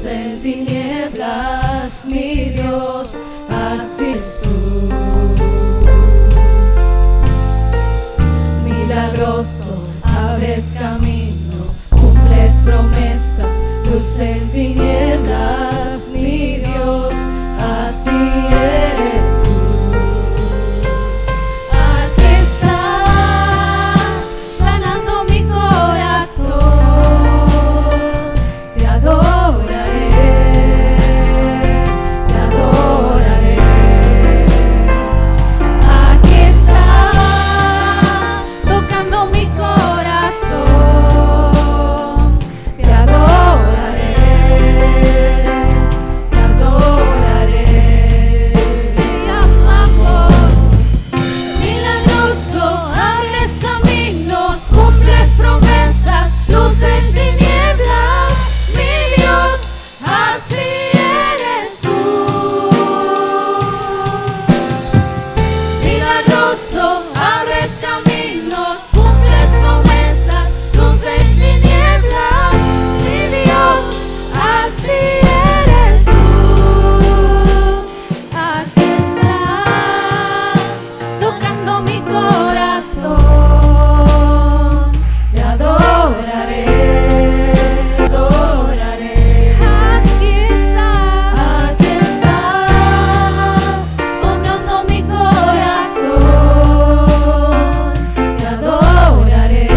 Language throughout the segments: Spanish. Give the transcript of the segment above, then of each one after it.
luz en tinieblas, mi Dios, así es tú. Milagroso, abres caminos, cumples promesas, luz en tinieblas, mi Dios, así eres tú. Aquí estás, sanando mi corazón, te adoraré, te adoraré. Aquí estás, tocando mi corazón, te adoraré, te adoraré. Mi amor, milagroso, abres caminos, cumples promesas, luz en tinieblas, mi Dios, así eres tú. Milagroso, abres caminos, cumples promesas, luz en tinieblas, mi Dios, así eres tú. Aquí estás, tocando mi corazón, te adoraré, te adoraré. Aquí estás, tocando mi corazón, te adoraré,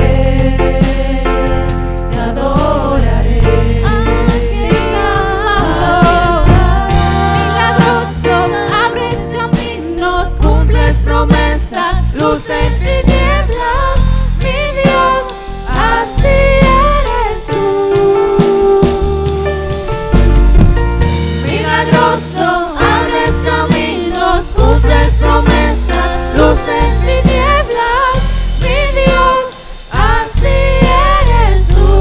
te adoraré. Aquí estás, milagroso, abres caminos, cumples promesas, luz en tinieblas, mi Dios, así eres tú. Milagroso, abres caminos, cumples promesas, luz en tinieblas, mi Dios, así eres tú.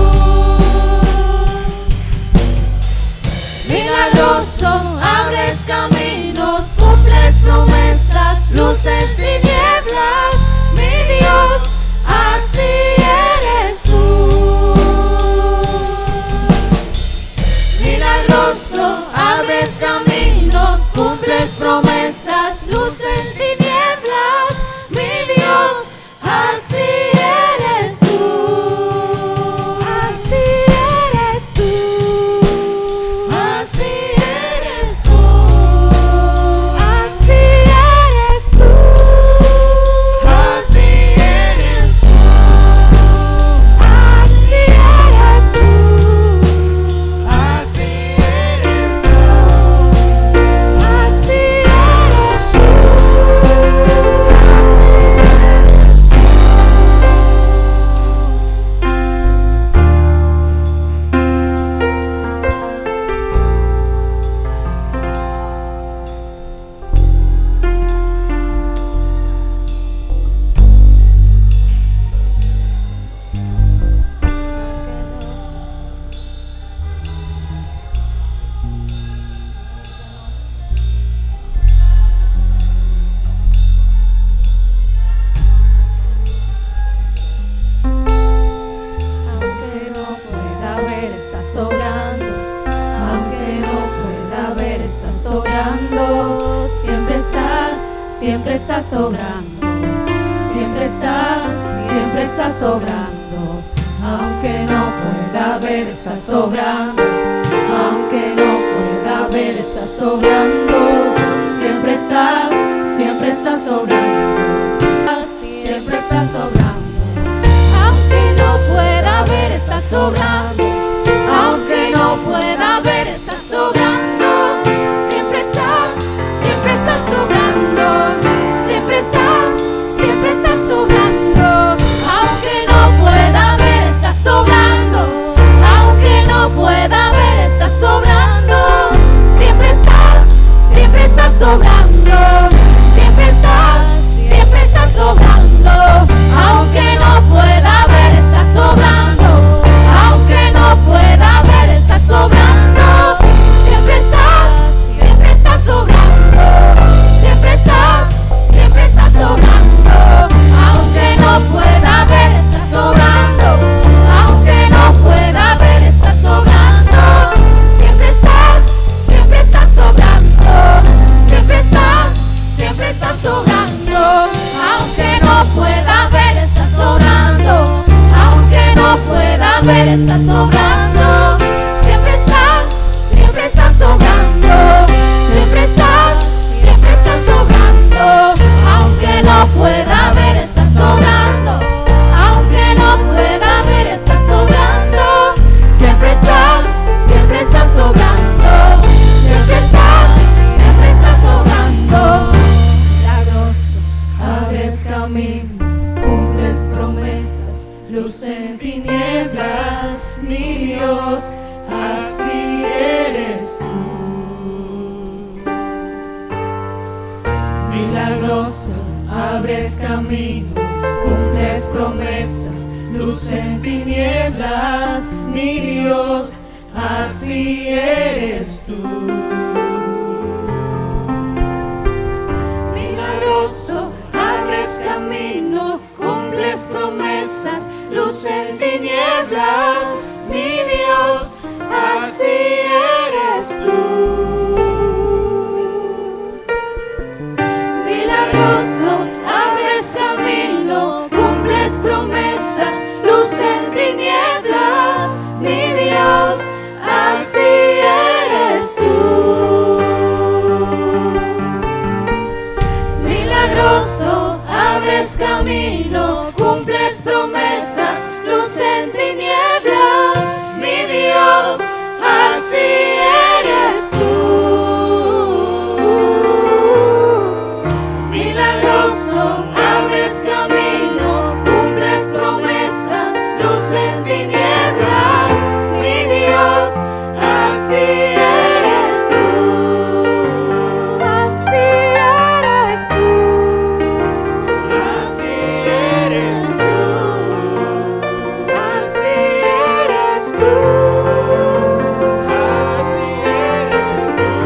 Milagroso, abres caminos, cumples promesas, luz en tinieblas, mi Dios, así eres tú. Milagroso, abres caminos, cumples promesas, luz en tinieblas, mi Dios, así eres tú. Así eres tú. Así eres tú. Así eres tú. Así eres tú. Así eres tú. Así eres tú. Así Aunque no pueda ver, estás sobrando. Aunque no pueda ver, estás sobrando. Siempre estás sobrando. Siempre estás sobrando. Aunque no pueda ver, estás sobrando. Aunque no pueda ver, estás sobrando. Siempre estás sobrando. Siempre estás sobrando. Aunque no pueda ver, estás sobrando. Aunque no pueda ver, estás sobrando. Siempre estás sobrando. Siempre estás sobrando. Aunque no pueda ver, estás sobrando. Aunque no pueda ver, estás sobrando. Siempre estás sobrando. Siempre estás sobrando. Aunque no pueda ver, estás sobrando. Aunque no milagroso, abres camino, cumples promesas, luz en tinieblas, mi Dios, así eres tú. Milagroso, abres camino, cumples promesas, luz en tinieblas, mi Dios, así eres tú. Milagroso, abres camino, cumples promesas, luz en tinieblas, mi Dios, así eres tú. Milagroso, abres camino, cumples promesas, luz en tinieblas, mi Dios, así eres tú. Milagroso, abres camino, cumples promesas, luz en tinieblas, mi Dios, así eres tú. Así eres tú. Así eres tú. Así eres tú. Así eres tú.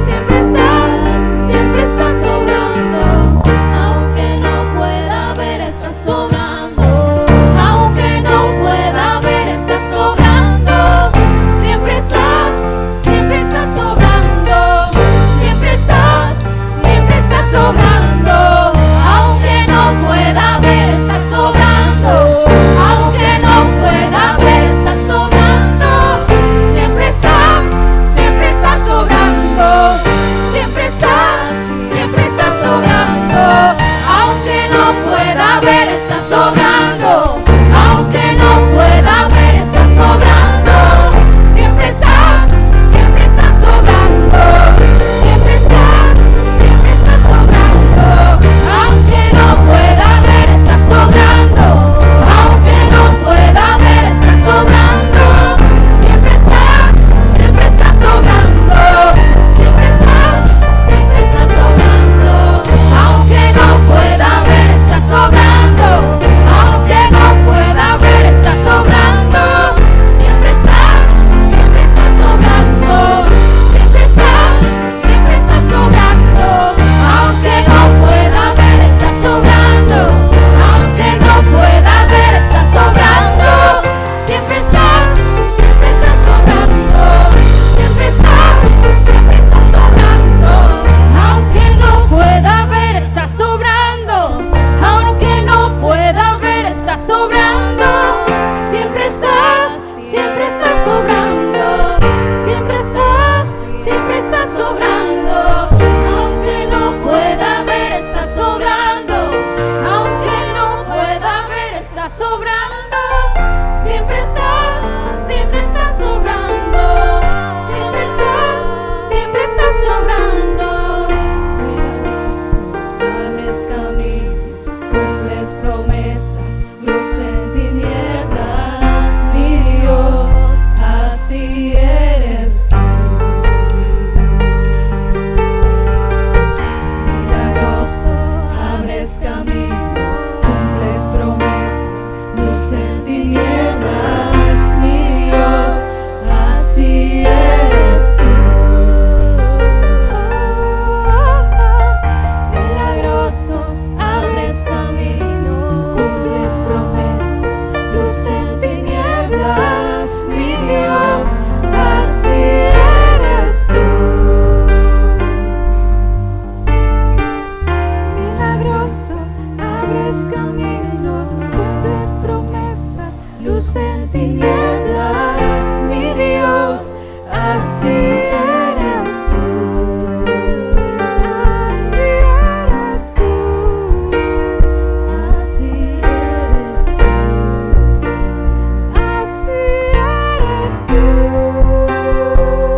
Siempre estás, está sobrando, aunque no pueda ver, está sobrando, aunque no pueda ver, está sobrando, siempre estás sobrando, siempre estás sobrando. Abres caminos, cumples promesas, luz en tinieblas, mi Dios, así eres tú. Milagroso, abres caminos, cumples promesas, luz en tinieblas, mi Dios, así eres tú. Milagroso, abres caminos, cumples promesas, luz en tinieblas, mi Dios, así eres tú. Milagroso, abres caminos, cumples promesas, luz en tinieblas, mi Dios, así eres tú. Así eres tú. Así eres tú. Así eres tú.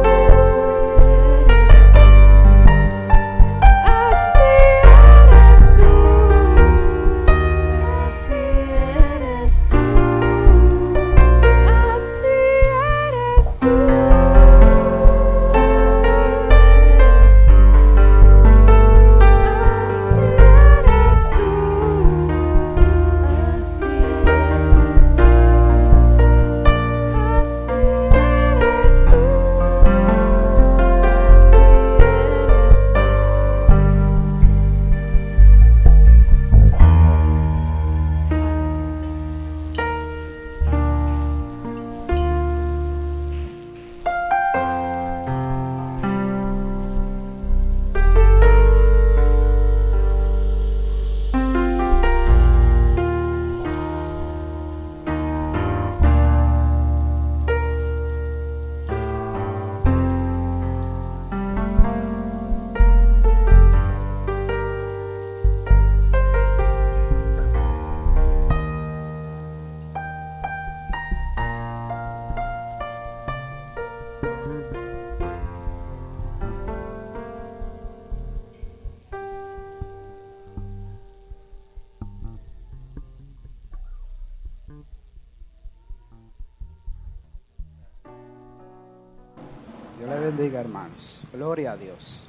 Así eres tú. Así eres tú. Así eres tú. Así eres tú. Así eres tú. Así eres tú. Dios le bendiga, hermanos. Gloria a Dios.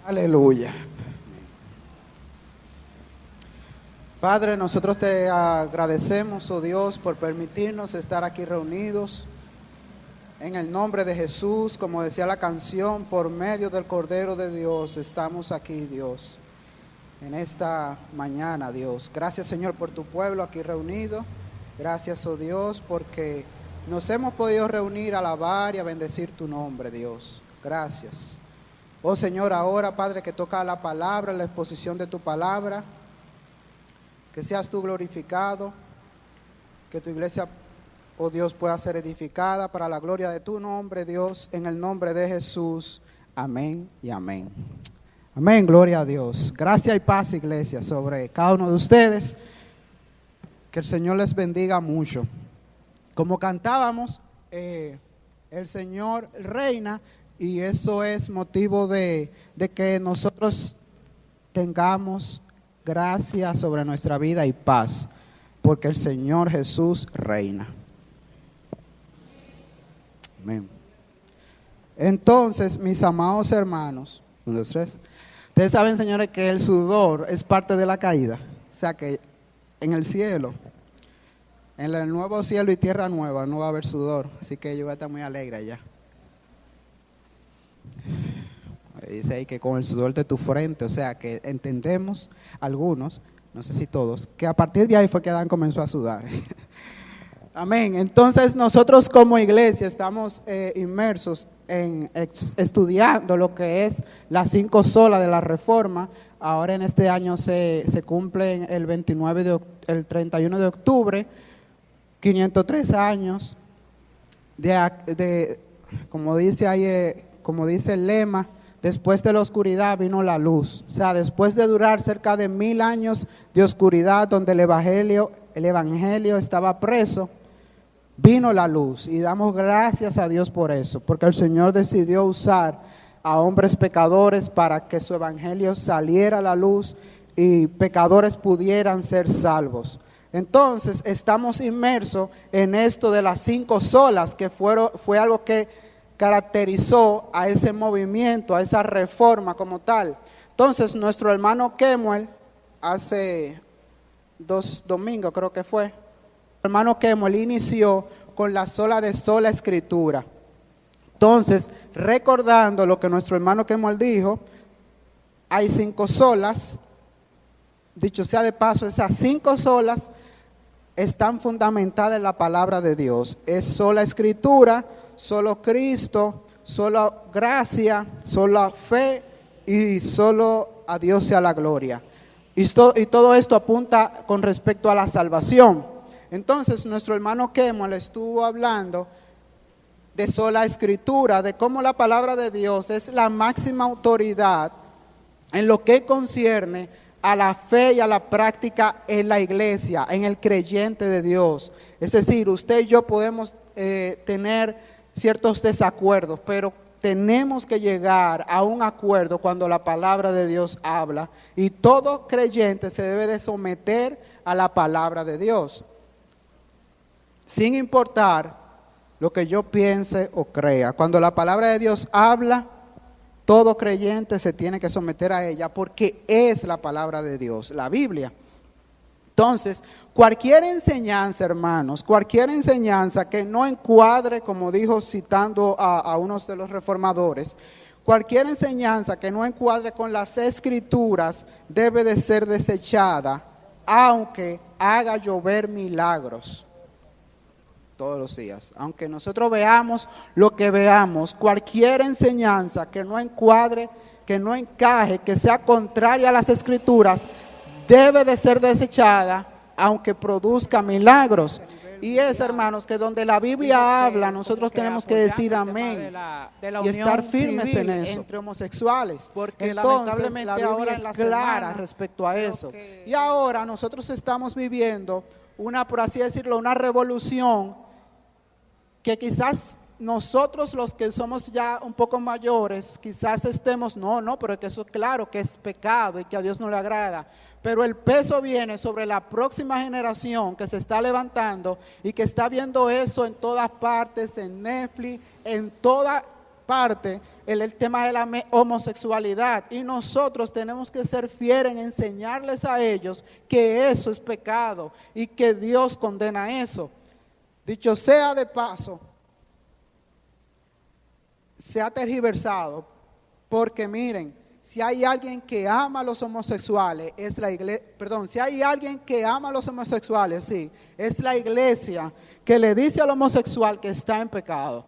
Aleluya. Padre, nosotros te agradecemos, oh Dios, por permitirnos estar aquí reunidos en el nombre de Jesús, como decía la canción, por medio del Cordero de Dios, estamos aquí, Dios, en esta mañana, Dios. Gracias, Señor, por tu pueblo aquí reunido. Gracias, oh Dios, porque nos hemos podido reunir a alabar y a bendecir tu nombre, Dios. Gracias. Oh Señor, ahora, Padre, que toca la palabra, la exposición de tu palabra, que seas tú glorificado, que tu iglesia, oh Dios, pueda ser edificada para la gloria de tu nombre, Dios, en el nombre de Jesús. Amén y amén. Amén, gloria a Dios. Gracia y paz, iglesia, sobre cada uno de ustedes. Que el Señor les bendiga mucho. Como cantábamos, el Señor reina, y eso es motivo de que nosotros tengamos gracia sobre nuestra vida y paz, porque el Señor Jesús reina. Amén. Entonces, mis amados hermanos, 1, 2, 3. Ustedes saben, señores, que el sudor es parte de la caída. O sea que en el cielo, en el nuevo cielo y tierra nueva, no va a haber sudor. Así que yo voy a estar muy alegre allá. Dice ahí que con el sudor de tu frente, o sea que entendemos algunos, no sé si todos, que a partir de ahí fue que Adán comenzó a sudar. Amén. Entonces nosotros como iglesia estamos inmersos en estudiando lo que es las 5 solas de la Reforma. Ahora en este año se cumplen el 31 de octubre, 503 años como dice ahí, como dice el lema, después de la oscuridad vino la luz. O sea, después de durar cerca de 1000 años de oscuridad donde el evangelio estaba preso, vino la luz. Y damos gracias a Dios por eso, porque el Señor decidió usar a hombres pecadores para que su evangelio saliera a la luz y pecadores pudieran ser salvos. Entonces estamos inmersos en esto de las 5 solas, que fue algo que caracterizó a ese movimiento, a esa reforma como tal. Entonces nuestro hermano Kemuel, hace 2 domingos creo que fue, el hermano Kemuel inició con la sola escritura. Entonces, recordando lo que nuestro hermano Kemuel dijo, hay 5 solas. Dicho sea de paso, esas 5 solas están fundamentadas en la palabra de Dios. Es sola escritura, solo Cristo, sola gracia, sola fe y solo a Dios sea la gloria. Y todo esto apunta con respecto a la salvación. Entonces nuestro hermano Kemuel estuvo hablando de sola escritura, de cómo la palabra de Dios es la máxima autoridad en lo que concierne a la fe y a la práctica en la iglesia, en el creyente de Dios. Es decir, usted y yo podemos tener ciertos desacuerdos, pero tenemos que llegar a un acuerdo cuando la palabra de Dios habla, y todo creyente se debe de someter a la palabra de Dios, sin importar lo que yo piense o crea. Cuando la palabra de Dios habla, todo creyente se tiene que someter a ella, porque es la palabra de Dios, la Biblia. Entonces, cualquier enseñanza, hermanos, cualquier enseñanza que no encuadre, como dijo citando a unos de los reformadores, cualquier enseñanza que no encuadre con las escrituras debe de ser desechada, aunque haga llover milagros todos los días. Aunque nosotros veamos lo que veamos, cualquier enseñanza que no encuadre, que no encaje, que sea contraria a las escrituras, debe de ser desechada, aunque produzca milagros. Y es, hermanos, que donde la Biblia habla, nosotros tenemos que decir amén y estar firmes en eso. Entre homosexuales, porque entonces la Biblia es clara respecto a eso. Y ahora nosotros estamos viviendo una, por así decirlo, una revolución que quizás nosotros, los que somos ya un poco mayores, quizás estemos, pero es que eso es claro que es pecado y que a Dios no le agrada. Pero el peso viene sobre la próxima generación que se está levantando y que está viendo eso en todas partes, en Netflix, en toda parte, el tema de la homosexualidad. Y nosotros tenemos que ser fieles en enseñarles a ellos que eso es pecado y que Dios condena eso. Dicho sea de paso, se ha tergiversado, porque miren, si hay alguien que ama a los homosexuales, es la iglesia, si hay alguien que ama a los homosexuales, sí, es la iglesia que le dice al homosexual que está en pecado.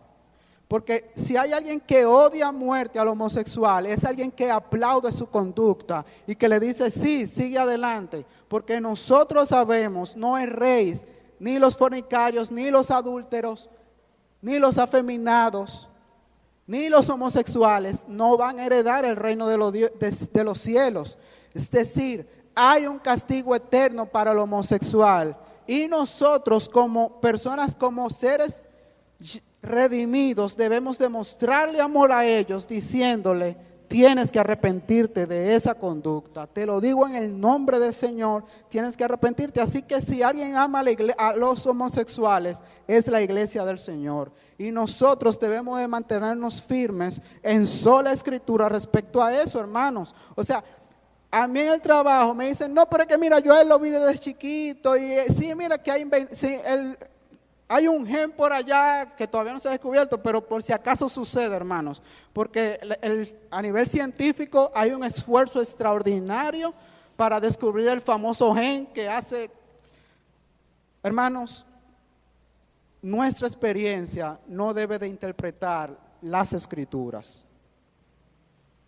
Porque si hay alguien que odia a muerte al homosexual, es alguien que aplaude su conducta y que le dice, sí, sigue adelante, porque nosotros sabemos, no erréis, ni los fornicarios, ni los adúlteros, ni los afeminados, ni los homosexuales no van a heredar el reino de los cielos. Es decir, hay un castigo eterno para el homosexual, y nosotros como personas, como seres redimidos, debemos demostrarle amor a ellos diciéndole, tienes que arrepentirte de esa conducta. Te lo digo en el nombre del Señor, tienes que arrepentirte. Así que si alguien ama a los homosexuales, es la iglesia del Señor. Y nosotros debemos de mantenernos firmes en sola escritura respecto a eso, hermanos. O sea, a mí en el trabajo me dicen, no, pero es que mira, yo a él lo vi desde chiquito. Y sí, mira que hay un gen por allá que todavía no se ha descubierto, pero por si acaso sucede, hermanos, porque a nivel científico hay un esfuerzo extraordinario para descubrir el famoso gen que hace. Hermanos, nuestra experiencia no debe de interpretar las escrituras,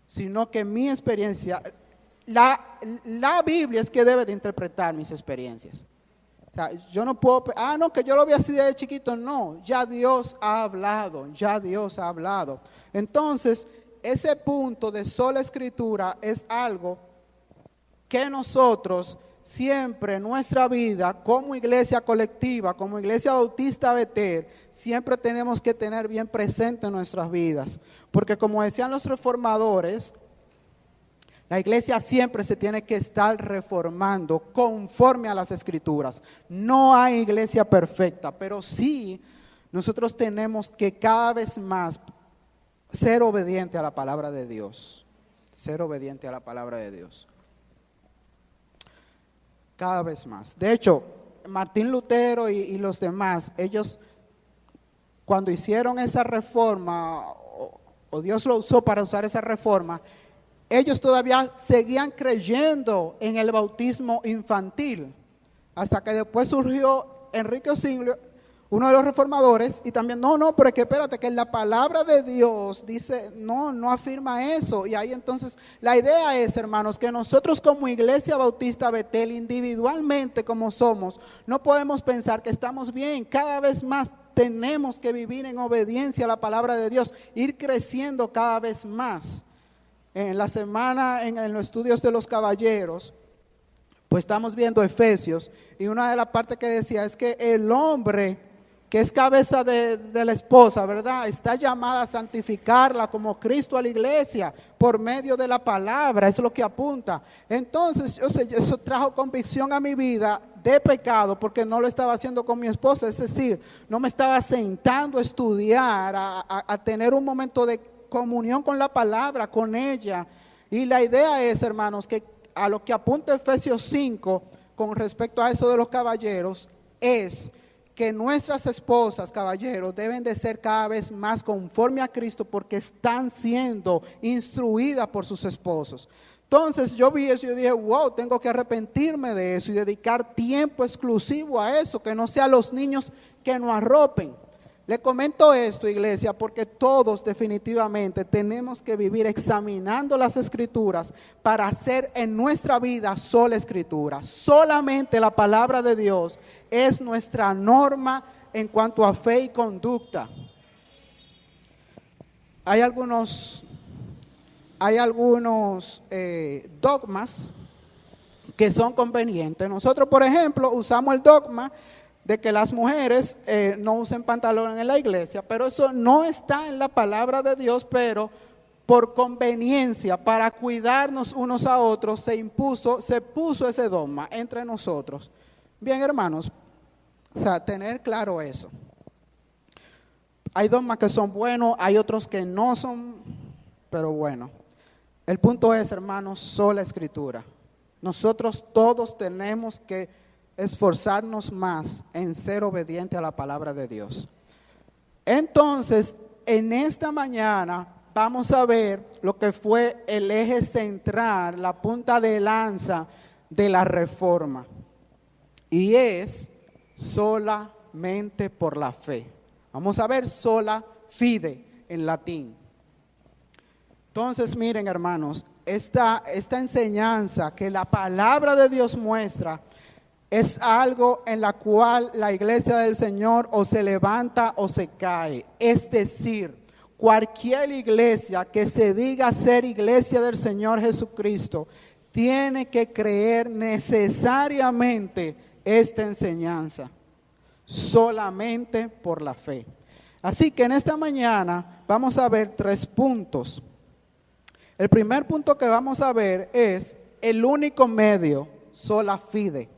sino que mi experiencia, la Biblia es que debe de interpretar mis experiencias. sea, yo no puedo, no, que yo lo vi así de chiquito. No, ya Dios ha hablado, ya Dios ha hablado. Entonces, ese punto de sola escritura es algo que nosotros siempre en nuestra vida, como iglesia colectiva, como iglesia bautista Betel, siempre tenemos que tener bien presente en nuestras vidas. Porque como decían los reformadores, la iglesia siempre se tiene que estar reformando conforme a las escrituras. No hay iglesia perfecta, pero sí nosotros tenemos que cada vez más ser obediente a la palabra de Dios. Ser obediente a la palabra de Dios. Cada vez más. De hecho, Martín Lutero y los demás, ellos cuando hicieron esa reforma, o Dios lo usó para usar esa reforma, ellos todavía seguían creyendo en el bautismo infantil, hasta que después surgió Enrique Osinglio, uno de los reformadores, y también, pero es que espérate, que la palabra de Dios dice, no afirma eso. Y ahí entonces, la idea es, hermanos, que nosotros como Iglesia Bautista Betel, individualmente como somos, no podemos pensar que estamos bien. Cada vez más tenemos que vivir en obediencia a la palabra de Dios, ir creciendo cada vez más. En la semana, en los estudios de los caballeros, pues estamos viendo Efesios, y una de las partes que decía es que el hombre que es cabeza de la esposa, ¿verdad? Está llamada a santificarla como Cristo a la iglesia por medio de la palabra, eso es lo que apunta. Entonces, eso trajo convicción a mi vida de pecado porque no lo estaba haciendo con mi esposa, es decir, no me estaba sentando a estudiar, a tener un momento de comunión con la palabra, con ella. Y la idea es, hermanos, que a lo que apunta Efesios 5 con respecto a eso de los caballeros es que nuestras esposas, caballeros, deben de ser cada vez más conforme a Cristo porque están siendo instruidas por sus esposos. Entonces yo vi eso y yo dije, wow, tengo que arrepentirme de eso y dedicar tiempo exclusivo a eso, que no sean los niños que nos arropen. Le comento esto, iglesia, porque todos definitivamente tenemos que vivir examinando las escrituras para hacer en nuestra vida sola escritura. Solamente la palabra de Dios es nuestra norma en cuanto a fe y conducta. Hay algunos dogmas que son convenientes. Nosotros, por ejemplo, usamos el dogma de que las mujeres no usen pantalón en la iglesia, pero eso no está en la palabra de Dios, pero por conveniencia, para cuidarnos unos a otros, se puso ese dogma entre nosotros. Bien, hermanos, o sea, tener claro eso. Hay dogmas que son buenos, hay otros que no son, pero bueno. El punto es, hermanos, sola escritura. Nosotros todos tenemos que esforzarnos más en ser obediente a la palabra de Dios. Entonces, en esta mañana vamos a ver lo que fue el eje central, la punta de lanza de la reforma. Y es solamente por la fe. Vamos a ver sola fide en latín. Entonces, miren, hermanos, esta enseñanza que la palabra de Dios muestra es algo en la cual la iglesia del Señor o se levanta o se cae. Es decir, cualquier iglesia que se diga ser iglesia del Señor Jesucristo tiene que creer necesariamente esta enseñanza, solamente por la fe. Así que en esta mañana vamos a ver 3 puntos. El primer punto que vamos a ver es el único medio, sola fide.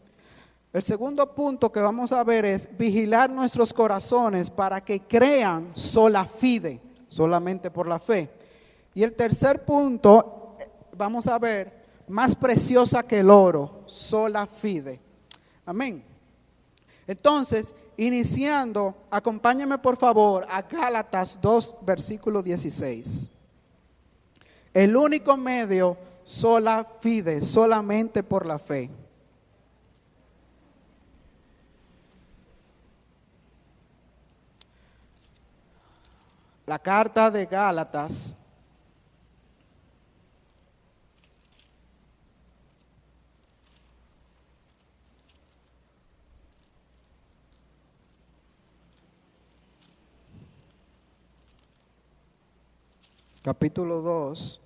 El segundo punto que vamos a ver es vigilar nuestros corazones para que crean sola fide, solamente por la fe. Y el tercer punto, vamos a ver, más preciosa que el oro, sola fide. Amén. Entonces, iniciando, acompáñenme por favor a Gálatas 2, versículo 16. El único medio, sola fide, solamente por la fe. La carta de Gálatas, capítulo 2,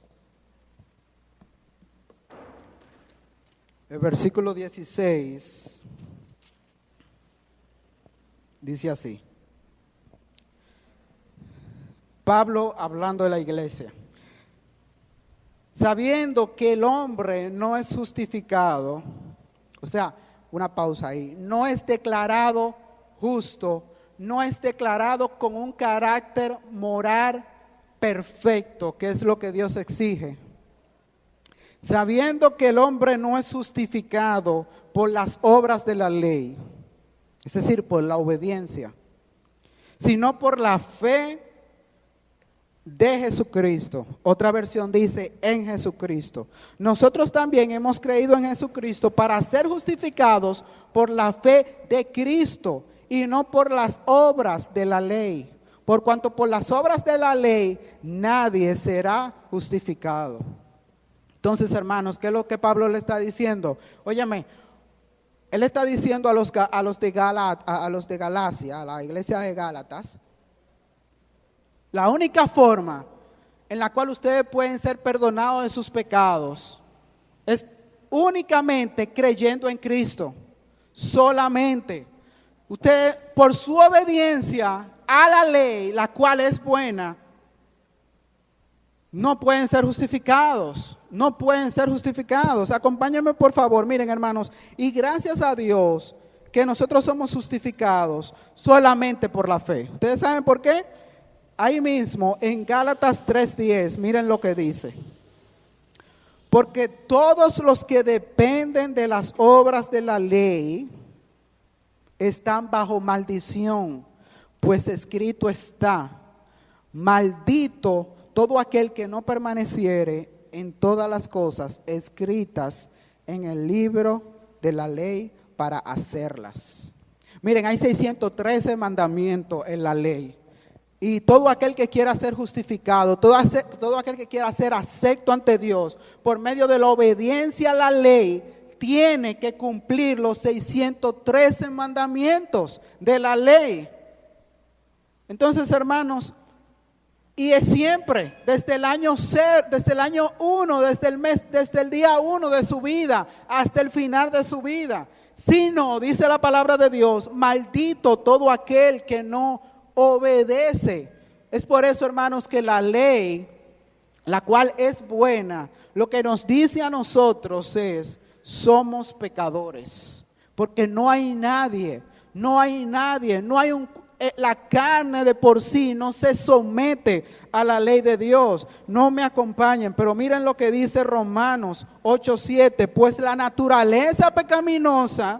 el versículo 16, dice así. Pablo hablando de la iglesia. Sabiendo que el hombre no es justificado, o sea, una pausa ahí, no es declarado justo, no es declarado con un carácter moral perfecto, que es lo que Dios exige. Sabiendo que el hombre no es justificado por las obras de la ley, es decir, por la obediencia, sino por la fe de Jesucristo. Otra versión dice en Jesucristo. Nosotros también hemos creído en Jesucristo para ser justificados por la fe de Cristo y no por las obras de la ley. Por cuanto por las obras de la ley nadie será justificado. Entonces, hermanos, ¿qué es lo que Pablo le está diciendo? Óyeme, él está diciendo a los de Galacia, a la iglesia de Gálatas, la única forma en la cual ustedes pueden ser perdonados de sus pecados es únicamente creyendo en Cristo. Solamente. Ustedes, por su obediencia a la ley, la cual es buena, no pueden ser justificados. No pueden ser justificados. Acompáñenme por favor, miren hermanos. Y gracias a Dios que nosotros somos justificados solamente por la fe. ¿Ustedes saben por qué? Ahí mismo en Gálatas 3:10, miren lo que dice. Porque todos los que dependen de las obras de la ley están bajo maldición, pues escrito está: maldito todo aquel que no permaneciere en todas las cosas escritas en el libro de la ley para hacerlas. Miren, hay 613 mandamientos en la ley. Y todo aquel que quiera ser justificado, todo aquel que quiera ser acepto ante Dios por medio de la obediencia a la ley, tiene que cumplir los 613 mandamientos de la ley. Entonces, hermanos, y es siempre, desde el año 1, desde el día 1 de su vida hasta el final de su vida. Si no, dice la palabra de Dios, maldito todo aquel que no obedece. Es por eso, hermanos, que la ley, la cual es buena, lo que nos dice a nosotros es: somos pecadores, porque no hay nadie, la carne de por sí no se somete a la ley de Dios. No me acompañen, pero miren lo que dice Romanos 8:7, pues la naturaleza pecaminosa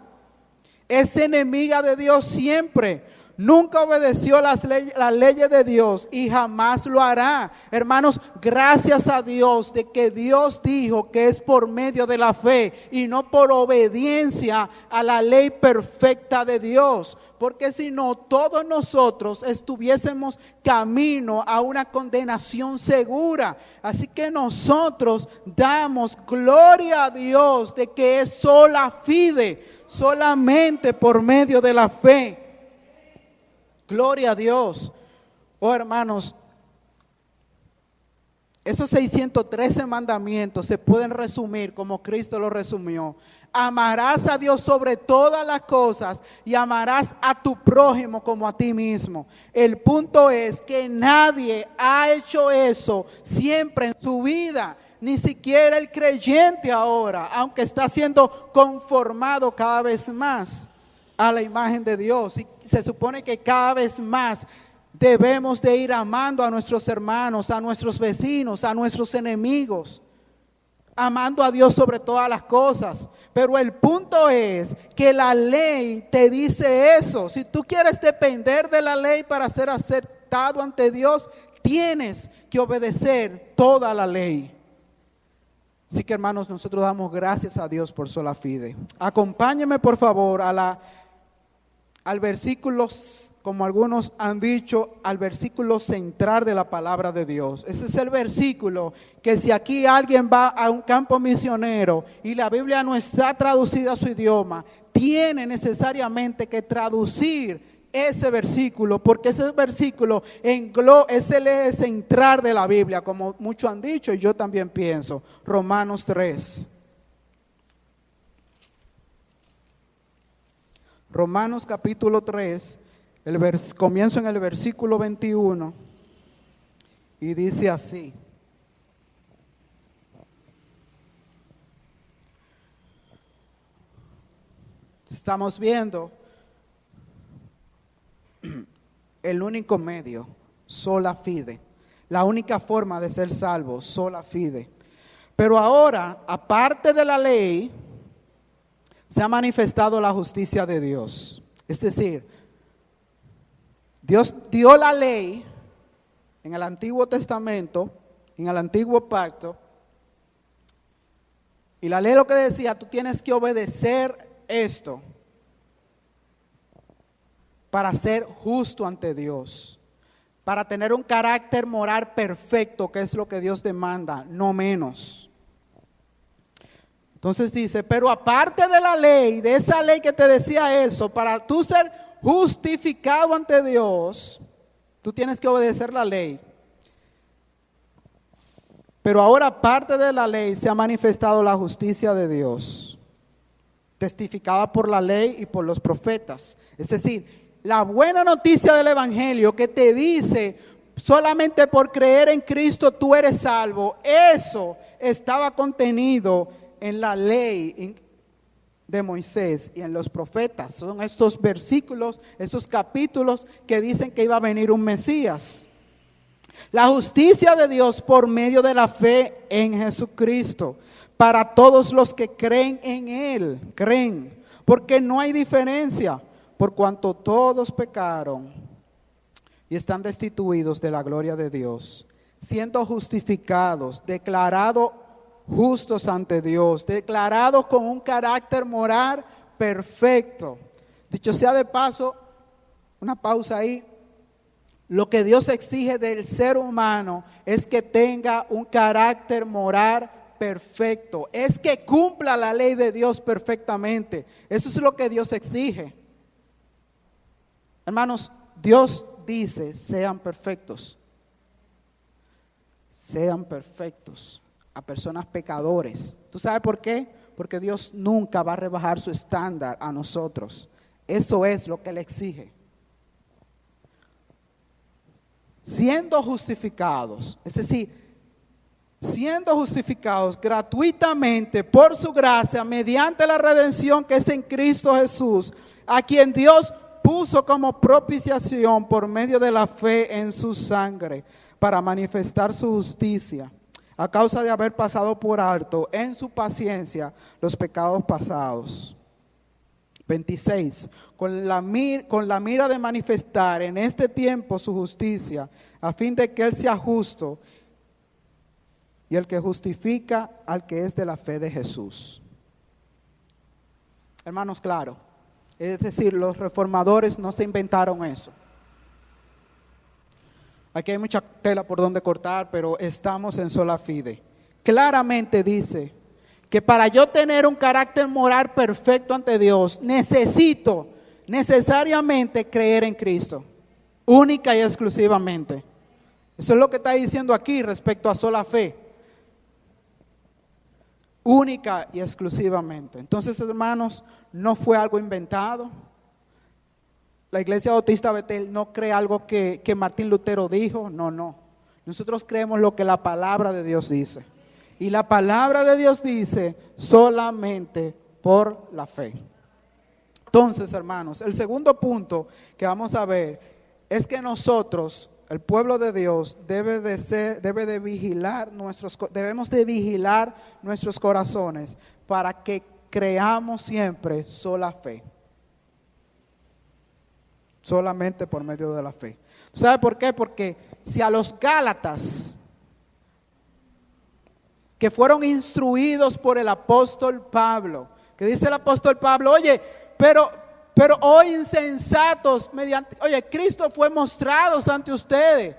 es enemiga de Dios siempre. Nunca obedeció las leyes de Dios y jamás lo hará. Hermanos, gracias a Dios de que Dios dijo que es por medio de la fe y no por obediencia a la ley perfecta de Dios. Porque si no, todos nosotros estuviésemos camino a una condenación segura. Así que nosotros damos gloria a Dios de que es sola fide, solamente por medio de la fe. Gloria a Dios. Oh, hermanos, esos 613 mandamientos se pueden resumir como Cristo lo resumió. Amarás a Dios sobre todas las cosas y amarás a tu prójimo como a ti mismo. El punto es que nadie ha hecho eso siempre en su vida. Ni siquiera el creyente ahora, aunque está siendo conformado cada vez más a la imagen de Dios. Y se supone que cada vez más debemos de ir amando a nuestros hermanos, a nuestros vecinos, a nuestros enemigos, amando a Dios sobre todas las cosas. Pero el punto es que la ley te dice eso. Si tú quieres depender de la ley para ser aceptado ante Dios, tienes que obedecer toda la ley. Así que, hermanos, nosotros damos gracias a Dios por sola fide. Acompáñenme por favor al versículo, como algunos han dicho, al versículo central de la palabra de Dios. Ese es el versículo que si aquí alguien va a un campo misionero y la Biblia no está traducida a su idioma, tiene necesariamente que traducir ese versículo, porque ese versículo es el eje central de la Biblia, como muchos han dicho y yo también pienso. Romanos 3. Romanos capítulo 3, comienzo en el versículo 21 y dice así. Estamos viendo el único medio, sola fide. La única forma de ser salvo, sola fide. Pero ahora, aparte de la ley, se ha manifestado la justicia de Dios. Es decir, Dios dio la ley en el Antiguo Testamento, en el Antiguo Pacto. Y la ley lo que decía, tú tienes que obedecer esto para ser justo ante Dios, para tener un carácter moral perfecto, que es lo que Dios demanda, no menos. Entonces dice, pero aparte de la ley, de esa ley que te decía eso, para tú ser justificado ante Dios, tú tienes que obedecer la ley. Pero ahora aparte de la ley se ha manifestado la justicia de Dios, testificada por la ley y por los profetas. Es decir, la buena noticia del Evangelio que te dice solamente por creer en Cristo tú eres salvo, eso estaba contenido en la ley de Moisés y en los profetas. Son estos versículos, estos capítulos que dicen que iba a venir un Mesías. La justicia de Dios por medio de la fe en Jesucristo, para todos los que creen en Él, creen, porque no hay diferencia, por cuanto todos pecaron y están destituidos de la gloria de Dios, siendo justificados, declarados justos ante Dios, declarados con un carácter moral perfecto. Dicho sea de paso, una pausa ahí. Lo que Dios exige del ser humano es que tenga un carácter moral perfecto, es que cumpla la ley de Dios perfectamente. Eso es lo que Dios exige. Hermanos, Dios dice, sean perfectos. Sean perfectos a personas pecadores. ¿Tú sabes por qué? Porque Dios nunca va a rebajar su estándar a nosotros. Eso es lo que Él exige. Siendo justificados, es decir, siendo justificados gratuitamente por su gracia mediante la redención que es en Cristo Jesús, a quien Dios puso como propiciación por medio de la fe en su sangre para manifestar su justicia, a causa de haber pasado por alto en su paciencia los pecados pasados. 26. Con la mira de manifestar en este tiempo su justicia, a fin de que Él sea justo y el que justifica al que es de la fe de Jesús. Hermanos, claro, es decir, los reformadores no se inventaron eso. Aquí hay mucha tela por donde cortar, pero estamos en sola fide. Claramente dice que para yo tener un carácter moral perfecto ante Dios, necesito necesariamente creer en Cristo, única y exclusivamente. Eso es lo que está diciendo aquí respecto a sola fe. Única y exclusivamente. Entonces, hermanos, no fue algo inventado. La Iglesia Bautista Betel no cree algo que Martín Lutero dijo. No. Nosotros creemos lo que la palabra de Dios dice. Y la palabra de Dios dice solamente por la fe. Entonces, hermanos, el segundo punto que vamos a ver es que nosotros, el pueblo de Dios, debemos de vigilar nuestros corazones para que creamos siempre sola fe. Solamente por medio de la fe. ¿Sabe por qué? Porque si a los Gálatas, que fueron instruidos por el apóstol Pablo, que dice el apóstol Pablo, oye, pero hoy insensatos, Cristo fue mostrado ante ustedes.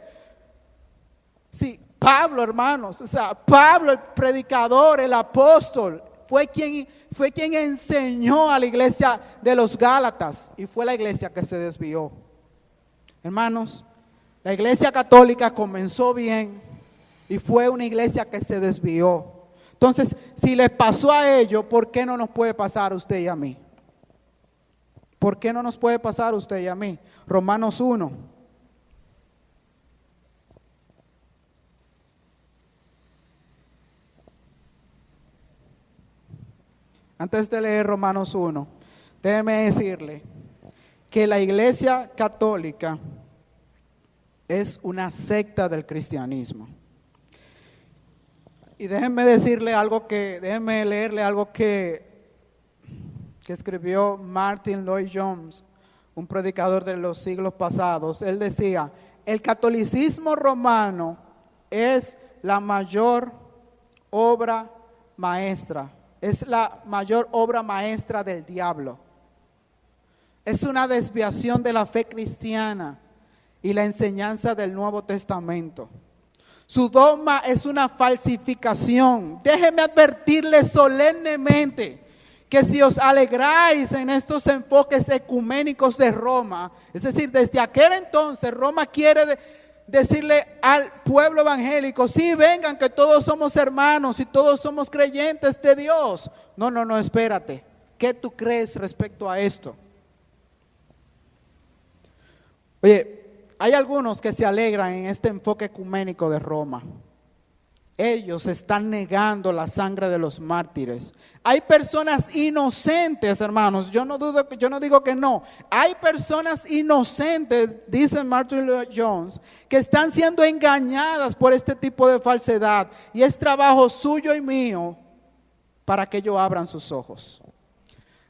Sí, Pablo, hermanos, Pablo, el predicador, el apóstol, fue quien enseñó a la iglesia de los Gálatas, y fue la iglesia que se desvió. Hermanos, la iglesia católica comenzó bien y fue una iglesia que se desvió. Entonces, si les pasó a ellos, ¿por qué no nos puede pasar a usted y a mí? ¿Por qué no nos puede pasar a usted y a mí? Romanos 1. Antes de leer Romanos 1, déjeme decirle que la iglesia católica es una secta del cristianismo. Y déjenme leerle algo que escribió Martin Lloyd-Jones, un predicador de los siglos pasados. Él decía: el catolicismo romano es la mayor obra maestra, es la mayor obra maestra del diablo. Es una desviación de la fe cristiana y la enseñanza del Nuevo Testamento. Su dogma es una falsificación. Déjeme advertirle solemnemente que si os alegráis en estos enfoques ecuménicos de Roma, es decir, desde aquel entonces Roma quiere decirle al pueblo evangélico: sí, vengan, que todos somos hermanos y todos somos creyentes de Dios. No, espérate. ¿Qué tú crees respecto a esto? Oye, hay algunos que se alegran en este enfoque ecuménico de Roma. Ellos están negando la sangre de los mártires. Hay personas inocentes, hermanos. Yo no digo que no. Hay personas inocentes, dice Martin Lloyd-Jones, que están siendo engañadas por este tipo de falsedad. Y es trabajo suyo y mío para que ellos abran sus ojos.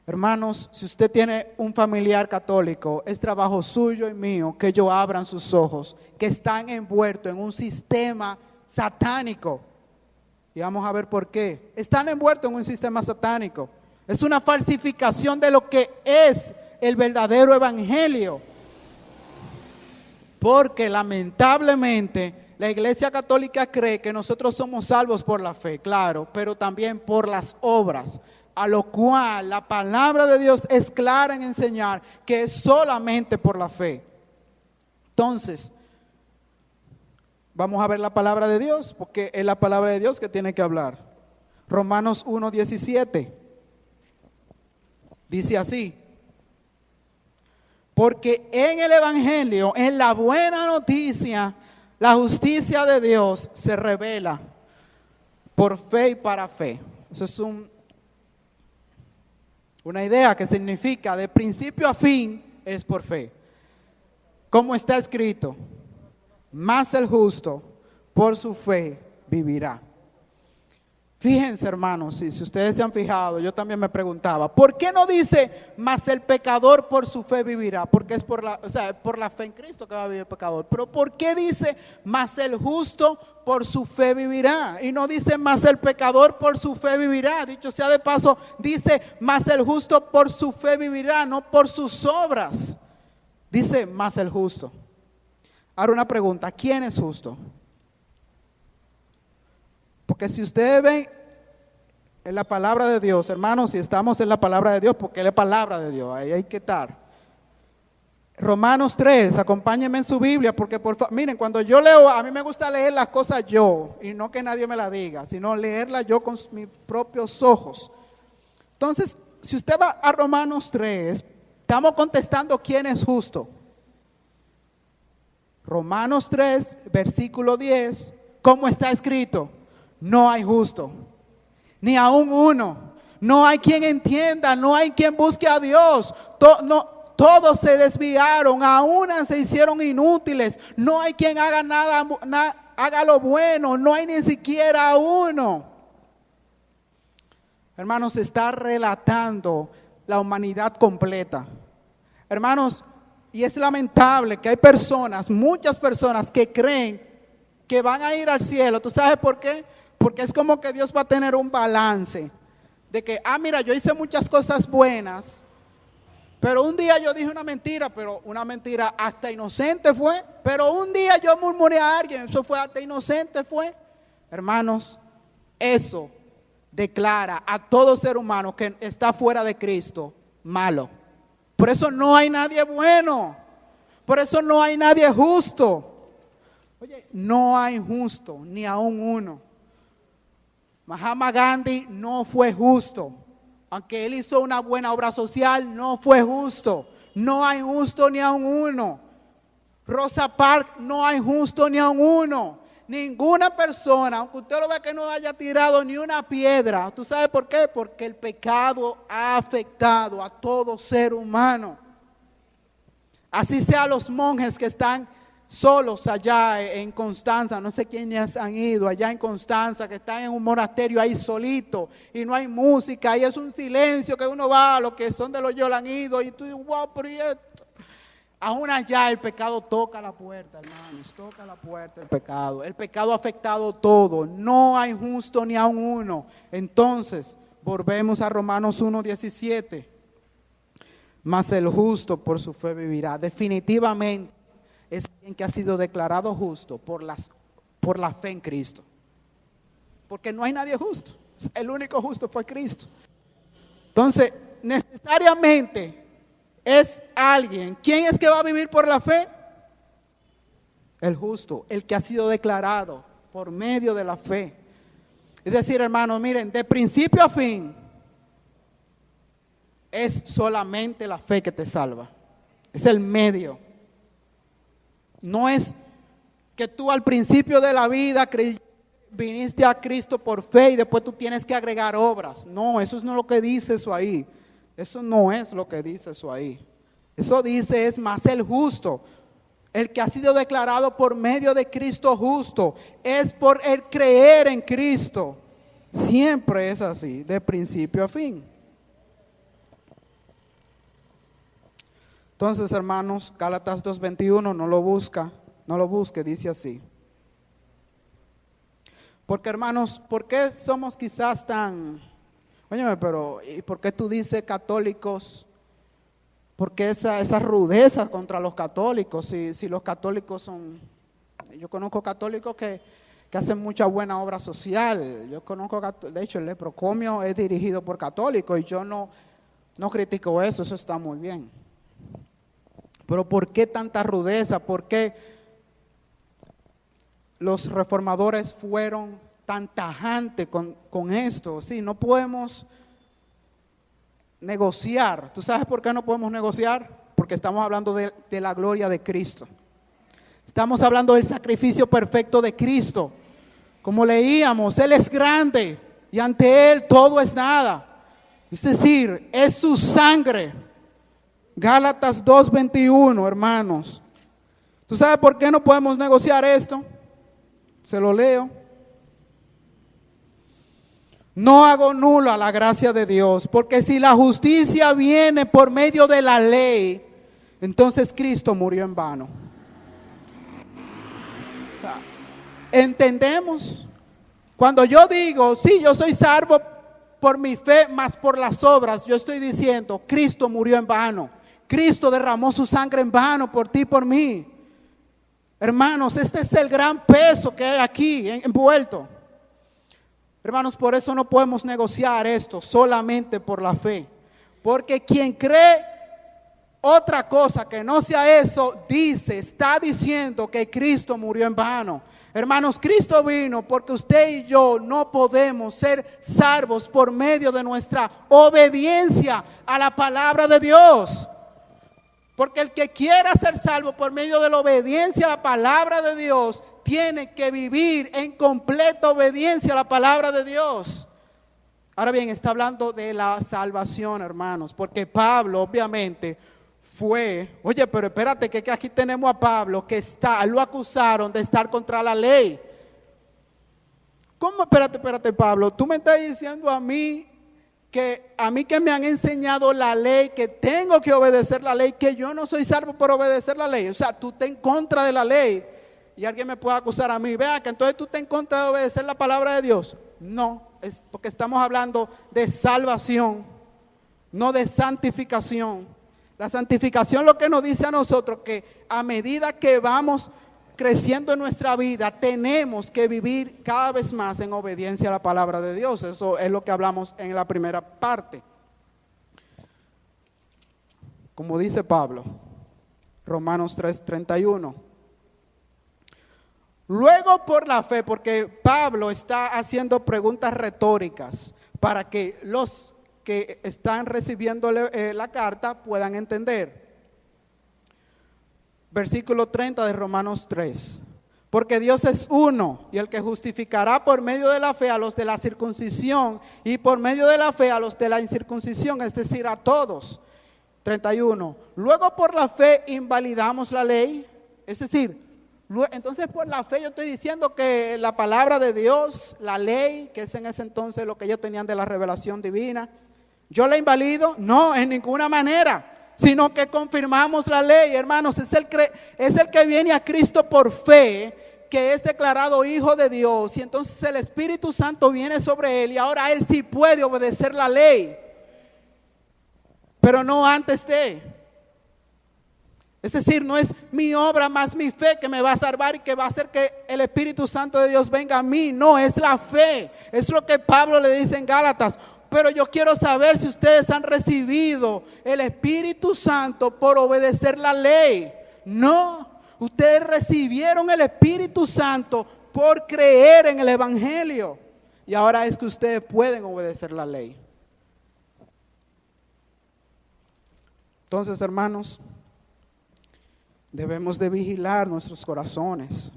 Hermanos, si usted tiene un familiar católico, es trabajo suyo y mío que ellos abran sus ojos, que están envueltos en un sistema satánico. Y vamos a ver por qué. Están envueltos en un sistema satánico. Es una falsificación de lo que es el verdadero evangelio. Porque lamentablemente la iglesia católica cree que nosotros somos salvos por la fe, claro, pero también por las obras. A lo cual la palabra de Dios es clara en enseñar que es solamente por la fe. Entonces, vamos a ver la palabra de Dios, porque es la palabra de Dios que tiene que hablar. Romanos 1:17 dice así: porque en el evangelio, en la buena noticia, la justicia de Dios se revela por fe y para fe. Eso es una idea que significa de principio a fin es por fe. Como está escrito: mas el justo por su fe vivirá. Fíjense, hermanos, si ustedes se han fijado, yo también me preguntaba, ¿por qué no dice mas el pecador por su fe vivirá? Porque es por la fe en Cristo que va a vivir el pecador. Pero ¿por qué dice mas el justo por su fe vivirá? Y no dice mas el pecador por su fe vivirá. Dicho sea de paso, dice mas el justo por su fe vivirá, no por sus obras. Dice mas el justo. Ahora una pregunta: ¿quién es justo? Porque si ustedes ven en la palabra de Dios, hermanos, si estamos en la palabra de Dios, porque es la palabra de Dios, ahí hay que estar. Romanos 3, acompáñenme en su Biblia, porque miren, cuando yo leo, a mí me gusta leer las cosas yo, y no que nadie me la diga, sino leerlas yo con mis propios ojos. Entonces, si usted va a Romanos 3, estamos contestando quién es justo. Romanos 3, versículo 10, ¿cómo está escrito? No hay justo, ni aún uno. No hay quien entienda, no hay quien busque a Dios. Todos se desviaron, aún se hicieron inútiles. No hay quien haga haga lo bueno, no hay ni siquiera uno. Hermanos, está relatando la humanidad completa. Hermanos, y es lamentable que hay personas, muchas personas que creen que van a ir al cielo. ¿Tú sabes por qué? Porque es como que Dios va a tener un balance de que, mira, yo hice muchas cosas buenas, pero un día yo dije una mentira, pero una mentira hasta inocente fue. Pero un día yo murmuré a alguien, eso fue hasta inocente fue. Hermanos, eso declara a todo ser humano que está fuera de Cristo malo. Por eso no hay nadie bueno. Por eso no hay nadie justo. Oye, no hay justo, ni aún uno. Mahatma Gandhi no fue justo. Aunque él hizo una buena obra social, no fue justo. No hay justo ni aún uno. Rosa Parks, no hay justo ni aún uno. Ninguna persona, aunque usted lo vea que no haya tirado ni una piedra. ¿Tú sabes por qué? Porque el pecado ha afectado a todo ser humano. Así sea los monjes que están solos allá en Constanza, no sé quiénes han ido allá en Constanza, que están en un monasterio ahí solito y no hay música y es un silencio que uno va, los que son de los Yola han ido y tú dices, wow, pero ¿y esto? Aún allá el pecado toca la puerta, hermanos, toca la puerta el pecado. El pecado ha afectado todo, no hay justo ni aun uno. Entonces, volvemos a Romanos 1:17. Mas el justo por su fe vivirá. Definitivamente es alguien que ha sido declarado justo por la fe en Cristo. Porque no hay nadie justo. El único justo fue Cristo. Entonces, necesariamente es alguien. ¿Quién es que va a vivir por la fe? El justo, el que ha sido declarado por medio de la fe. Es decir, hermanos, miren, de principio a fin, es solamente la fe que te salva. Es el medio. No es que tú al principio de la vida viniste a Cristo por fe y después tú tienes que agregar obras. No, eso no es lo que dice eso ahí. Eso no es lo que dice eso ahí. Eso dice es más el justo. El que ha sido declarado por medio de Cristo justo. Es por el creer en Cristo. Siempre es así, de principio a fin. Entonces, hermanos, Gálatas 2:21, no lo busque, dice así. Porque, hermanos, ¿por qué somos quizás tan... Óyeme, pero ¿y por qué tú dices católicos? ¿Por qué esa rudeza contra los católicos? Si los católicos son... Yo conozco católicos que hacen mucha buena obra social. Yo conozco, de hecho, el leprocomio es dirigido por católicos y yo no critico eso está muy bien. Pero ¿por qué tanta rudeza? ¿Por qué los reformadores fueron tan tajantes con esto? Sí, no podemos negociar. ¿Tú sabes por qué no podemos negociar? Porque estamos hablando de la gloria de Cristo. Estamos hablando del sacrificio perfecto de Cristo. Como leíamos, Él es grande y ante Él todo es nada. Es decir, es su sangre. Gálatas 2:21, hermanos. ¿Tú sabes por qué no podemos negociar esto? Se lo leo. No hago nula la gracia de Dios, porque si la justicia viene por medio de la ley, entonces Cristo murió en vano. O sea, ¿entendemos? Cuando yo digo, sí, yo soy salvo por mi fe, más por las obras, yo estoy diciendo, Cristo murió en vano. Cristo derramó su sangre en vano por ti y por mí. Hermanos, este es el gran peso que hay aquí envuelto. Hermanos, por eso no podemos negociar esto solamente por la fe. Porque quien cree otra cosa que no sea eso, está diciendo que Cristo murió en vano. Hermanos, Cristo vino porque usted y yo no podemos ser salvos por medio de nuestra obediencia a la palabra de Dios. Porque el que quiera ser salvo por medio de la obediencia a la palabra de Dios, tiene que vivir en completa obediencia a la palabra de Dios. Ahora bien, está hablando de la salvación, hermanos, porque Pablo obviamente fue, oye, pero espérate que aquí tenemos a Pablo que lo acusaron de estar contra la ley. ¿Cómo? Espérate, Pablo, tú me estás diciendo a mí que me han enseñado la ley, que tengo que obedecer la ley, que yo no soy salvo por obedecer la ley. O sea, tú estás en contra de la ley y alguien me puede acusar a mí, vea que entonces tú estás en contra de obedecer la palabra de Dios. No, es porque estamos hablando de salvación, no de santificación. La santificación lo que nos dice a nosotros que a medida que vamos creciendo en nuestra vida, tenemos que vivir cada vez más en obediencia a la palabra de Dios. Eso es lo que hablamos en la primera parte. Como dice Pablo, Romanos 3:31. Luego por la fe, porque Pablo está haciendo preguntas retóricas para que los que están recibiendo la carta puedan entender. Versículo 30 de Romanos 3. Porque Dios es uno, y el que justificará por medio de la fe a los de la circuncisión y por medio de la fe a los de la incircuncisión, es decir, a todos. 31. Luego por la fe invalidamos la ley, es decir, entonces por la fe yo estoy diciendo que la palabra de Dios, la ley, que es en ese entonces lo que ellos tenían de la revelación divina, ¿yo la invalido? No, en ninguna manera, sino que confirmamos la ley, hermanos. Es el que viene a Cristo por fe, que es declarado hijo de Dios, y entonces el Espíritu Santo viene sobre él y ahora él sí puede obedecer la ley, pero no antes de. Es decir, no es mi obra más mi fe que me va a salvar y que va a hacer que el Espíritu Santo de Dios venga a mí. No, es la fe. Es lo que Pablo le dice en Gálatas. Pero yo quiero saber si ustedes han recibido el Espíritu Santo por obedecer la ley. No, ustedes recibieron el Espíritu Santo por creer en el Evangelio. Y ahora es que ustedes pueden obedecer la ley. Entonces, hermanos, debemos de vigilar nuestros corazones,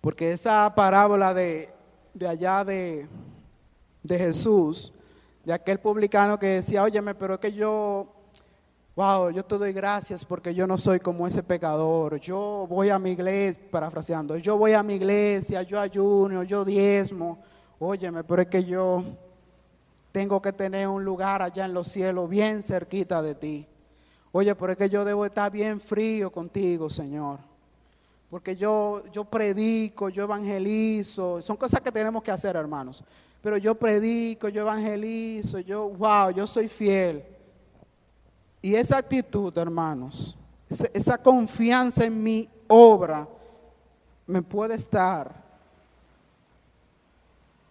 porque esa parábola de allá de Jesús, de aquel publicano que decía, óyeme, pero es que yo te doy gracias porque yo no soy como ese pecador, yo voy a mi iglesia, parafraseando, yo voy a mi iglesia, yo ayuno, yo diezmo, óyeme, pero es que yo tengo que tener un lugar allá en los cielos bien cerquita de ti. Oye, pero es que yo debo estar bien frío contigo, Señor. Porque yo predico, yo evangelizo. Son cosas que tenemos que hacer, hermanos. Pero yo predico, yo evangelizo, yo soy fiel. Y esa actitud, hermanos, esa confianza en mi obra, me puede estar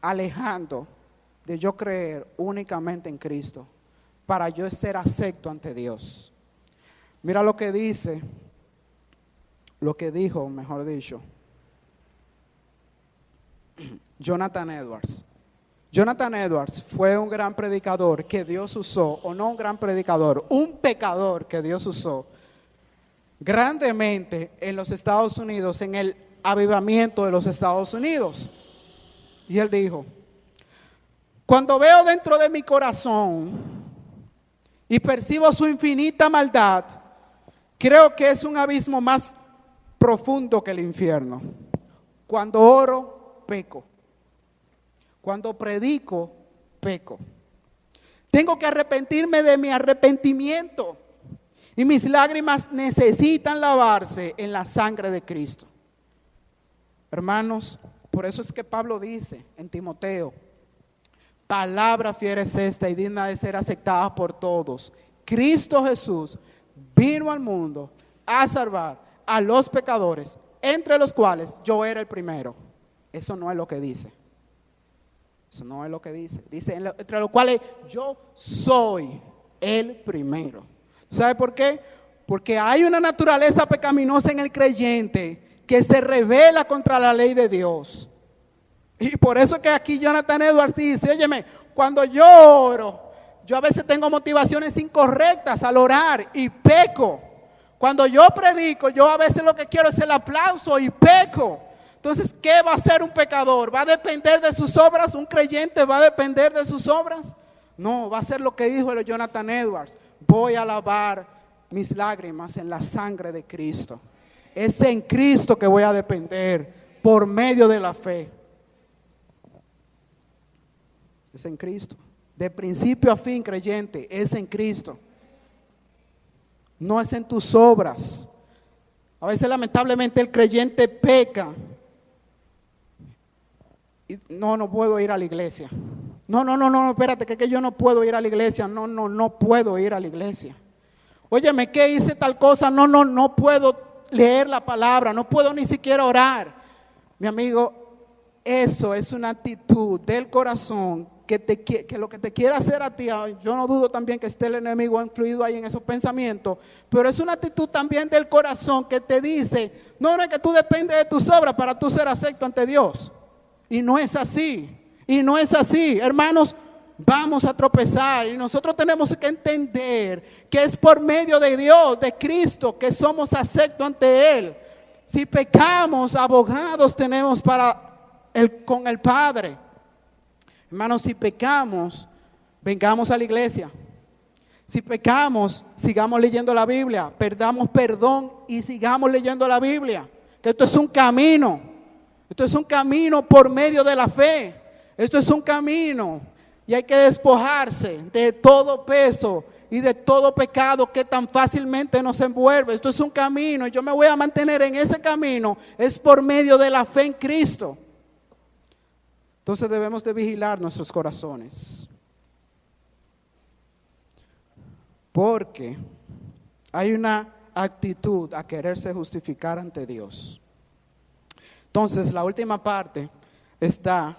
alejando de yo creer únicamente en Cristo, para yo ser acepto ante Dios. Mira lo que dice, lo que dijo, mejor dicho, Jonathan Edwards. Jonathan Edwards fue un gran predicador que Dios usó, o no un gran predicador, un pecador que Dios usó grandemente en los Estados Unidos, en el avivamiento de los Estados Unidos. Y él dijo, cuando veo dentro de mi corazón y percibo su infinita maldad, creo que es un abismo más profundo que el infierno. Cuando oro, peco. Cuando predico, peco. Tengo que arrepentirme de mi arrepentimiento. Y mis lágrimas necesitan lavarse en la sangre de Cristo. Hermanos, por eso es que Pablo dice en Timoteo, palabra fiel es esta y digna de ser aceptada por todos. Cristo Jesús vino al mundo a salvar a los pecadores, entre los cuales yo era el primero. Eso no es lo que dice. Eso no es lo que dice. Dice, entre los cuales yo soy el primero. ¿Sabe por qué? Porque hay una naturaleza pecaminosa en el creyente que se rebela contra la ley de Dios. Y por eso es que aquí Jonathan Edwards dice, óyeme, cuando yo oro, yo a veces tengo motivaciones incorrectas al orar y peco. Cuando yo predico, yo a veces lo que quiero es el aplauso y peco. Entonces, ¿qué va a hacer un pecador? ¿Va a depender de sus obras? ¿Un creyente va a depender de sus obras? No, va a hacer lo que dijo Jonathan Edwards. Voy a lavar mis lágrimas en la sangre de Cristo. Es en Cristo que voy a depender por medio de la fe. Es en Cristo. De principio a fin, creyente, es en Cristo. No es en tus obras. A veces lamentablemente el creyente peca. Y no puedo ir a la iglesia. No, espérate, que yo no puedo ir a la iglesia. No puedo ir a la iglesia. Óyeme, ¿qué hice tal cosa? No puedo leer la palabra, no puedo ni siquiera orar. Mi amigo, eso es una actitud del corazón que lo que te quiere hacer a ti, yo no dudo también que esté el enemigo influido ahí en esos pensamientos, pero es una actitud también del corazón que te dice, no es que tú dependes de tus obras para tú ser acepto ante Dios. Y no es así, hermanos. Vamos a tropezar y nosotros tenemos que entender que es por medio de Dios, de Cristo, que somos aceptos ante Él. Si pecamos, abogados tenemos con el Padre. Hermanos, si pecamos, vengamos a la iglesia. Si pecamos, sigamos leyendo la Biblia, perdamos perdón y sigamos leyendo la Biblia. Que esto es un camino por medio de la fe. Esto es un camino. Y hay que despojarse de todo peso y de todo pecado que tan fácilmente nos envuelve. Esto es un camino y yo me voy a mantener en ese camino. Es por medio de la fe en Cristo. Entonces debemos de vigilar nuestros corazones. Porque hay una actitud a quererse justificar ante Dios. Entonces la última parte está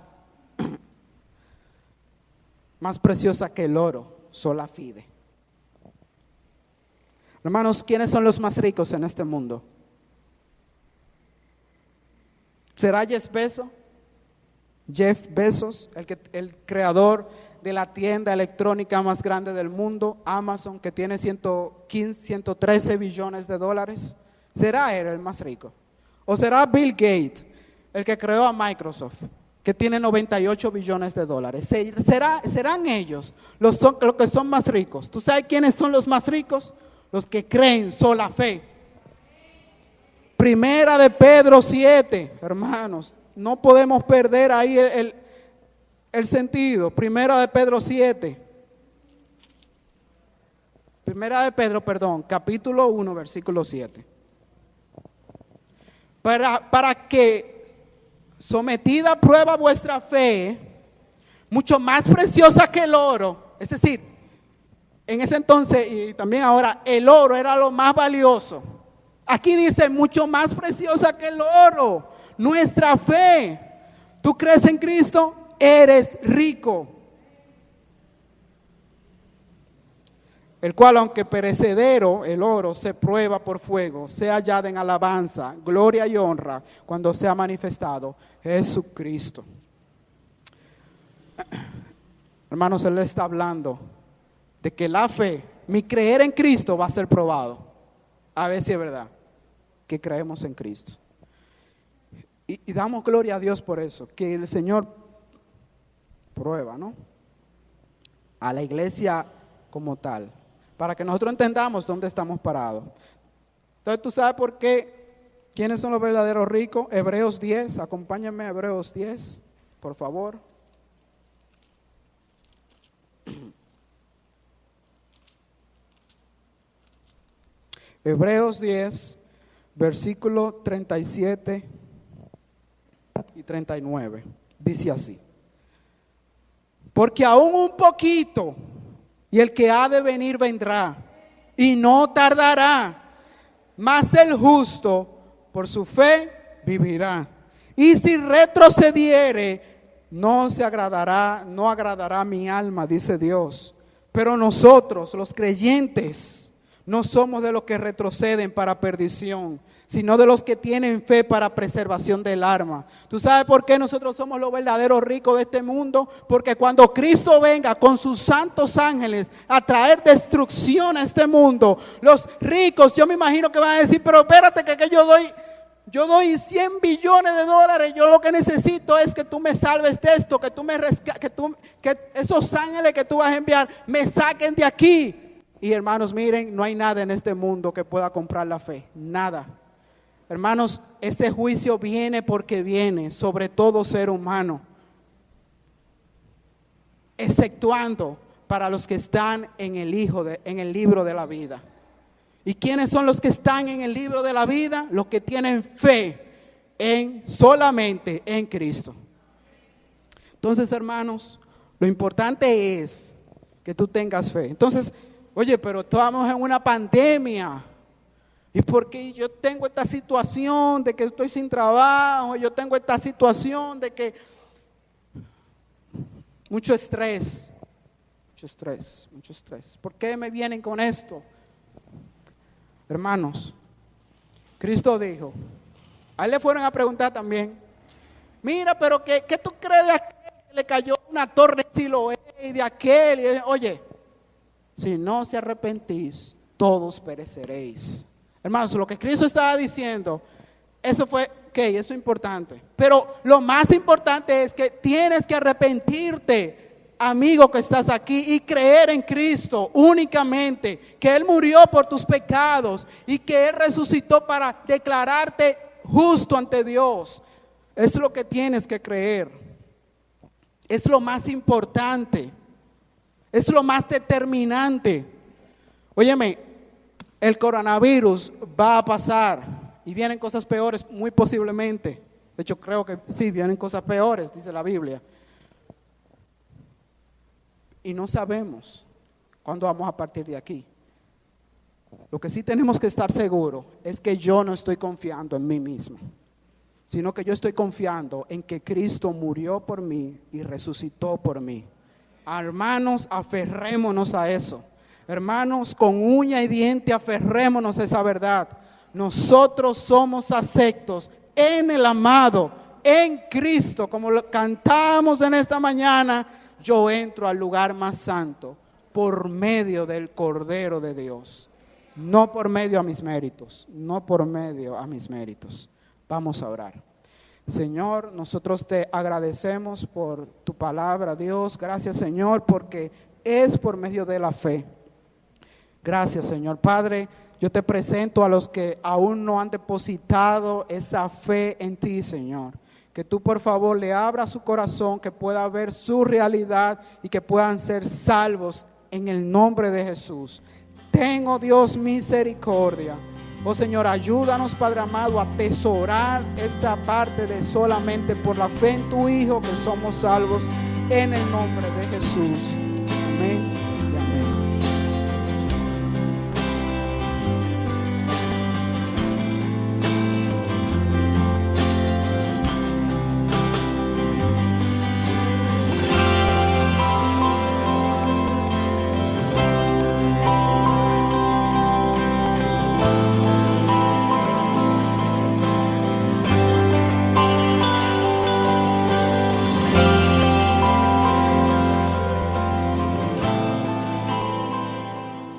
más preciosa que el oro, sola fide. Hermanos, ¿quiénes son los más ricos en este mundo? ¿Será Jeff Bezos, el creador de la tienda electrónica más grande del mundo, Amazon, que tiene 113 billones de dólares? ¿Será él el más rico? ¿O será Bill Gates, el que creó a Microsoft, que tiene 98 billones de dólares? ¿Serán ellos los que son más ricos? ¿Tú sabes quiénes son los más ricos? Los que creen sola fe. Primera de Pedro 7, hermanos, no podemos perder ahí el sentido. Primera de Pedro 7. Capítulo 1, versículo 7. Para que sometida a prueba vuestra fe, mucho más preciosa que el oro. Es decir, en ese entonces y también ahora, el oro era lo más valioso. Aquí dice mucho más preciosa que el oro, nuestra fe. ¿Tú crees en Cristo? Eres rico. El cual, aunque perecedero, el oro se prueba por fuego, sea hallada en alabanza, gloria y honra cuando sea manifestado Jesucristo. Hermanos, Él está hablando de que la fe, mi creer en Cristo va a ser probado. A ver si es verdad que creemos en Cristo. Y damos gloria a Dios por eso, que el Señor prueba, ¿no?, a la iglesia como tal, para que nosotros entendamos dónde estamos parados. Entonces, ¿tú sabes por qué? ¿Quiénes son los verdaderos ricos? Hebreos 10, acompáñenme a Hebreos 10, por favor. Hebreos 10, versículo 37 y 39, dice así: porque aún un poquito, y el que ha de venir vendrá, y no tardará, mas el justo por su fe vivirá. Y si retrocediere, no agradará mi alma, dice Dios. Pero nosotros, los creyentes, no somos de los que retroceden para perdición, sino de los que tienen fe para preservación del alma. ¿Tú sabes por qué nosotros somos los verdaderos ricos de este mundo? Porque cuando Cristo venga con sus santos ángeles a traer destrucción a este mundo, los ricos, yo me imagino que van a decir, pero espérate que yo doy 100 billones de dólares, yo lo que necesito es que tú me salves de esto, que esos ángeles que tú vas a enviar me saquen de aquí. Y hermanos, miren, no hay nada en este mundo que pueda comprar la fe, nada. Hermanos, ese juicio viene porque viene sobre todo ser humano, exceptuando para los que están en el libro de la vida. ¿Y quiénes son los que están en el libro de la vida? Los que tienen fe solamente en Cristo. Entonces, hermanos, lo importante es que tú tengas fe. Entonces, oye, pero estamos en una pandemia. ¿Y por qué yo tengo esta situación de que estoy sin trabajo? Yo tengo esta situación de que mucho estrés. Mucho estrés, mucho estrés. ¿Por qué me vienen con esto? Hermanos, Cristo dijo, a él le fueron a preguntar también, mira, pero ¿qué tú crees de aquel que le cayó una torre en Siloé y de aquel? Y oye, si no se arrepentís, todos pereceréis. Hermanos, lo que Cristo estaba diciendo, eso fue, eso es importante. Pero lo más importante es que tienes que arrepentirte, amigo que estás aquí, y creer en Cristo únicamente, que Él murió por tus pecados y que Él resucitó para declararte justo ante Dios. Es lo que tienes que creer. Es lo más importante. Es lo más determinante. Óyeme, el coronavirus va a pasar y vienen cosas peores muy posiblemente. De hecho, creo que sí, vienen cosas peores, dice la Biblia. Y no sabemos cuándo vamos a partir de aquí. Lo que sí tenemos que estar seguros es que yo no estoy confiando en mí mismo, sino que yo estoy confiando en que Cristo murió por mí y resucitó por mí. Hermanos, aferrémonos a eso. Hermanos, con uña y diente aferrémonos a esa verdad. Nosotros somos aceptos en el amado, en Cristo, como lo cantamos en esta mañana. Yo entro al lugar más santo por medio del Cordero de Dios, no por medio a mis méritos, no por medio a mis méritos. Vamos a orar. Señor, nosotros te agradecemos por tu palabra, Dios. Gracias, Señor, porque es por medio de la fe. Gracias, Señor. Padre, yo te presento a los que aún no han depositado esa fe en ti, Señor. Que tú, por favor, le abras su corazón, que pueda ver su realidad y que puedan ser salvos en el nombre de Jesús. Ten, oh Dios, misericordia. Oh Señor, ayúdanos, Padre amado, a atesorar esta parte de solamente por la fe en tu Hijo que somos salvos en el nombre de Jesús.